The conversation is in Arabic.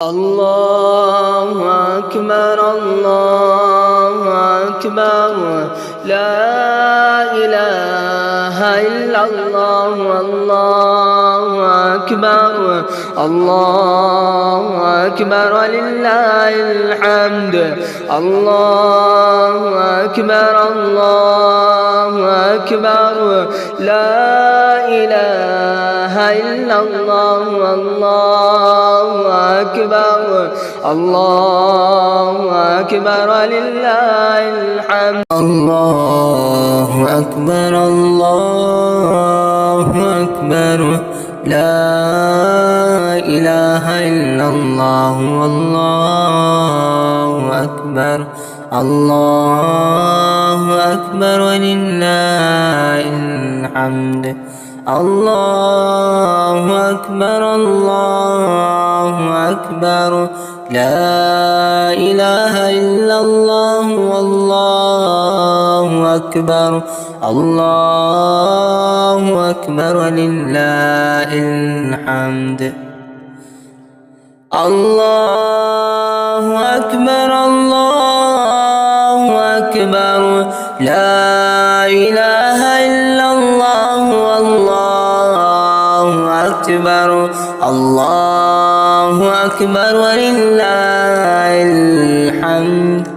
الله أكبر الله أكبر لا إله إلا الله الله أكبر الله أكبر ولله الحمد الله أكبر الله أكبر لا إله إلا الله الله أكبر الله أكبر ولله الحمد الله أكبر الله أكبر لا إله إلا الله والله أكبر الله أكبر ولله الحمد الله أكبر الله أكبر لا إله إلا الله والله أكبر الله أكبر ولله الحمد الله أكبر الله أكبر لا إله إلا الله والله أكبر الله أكبر ولله الحمد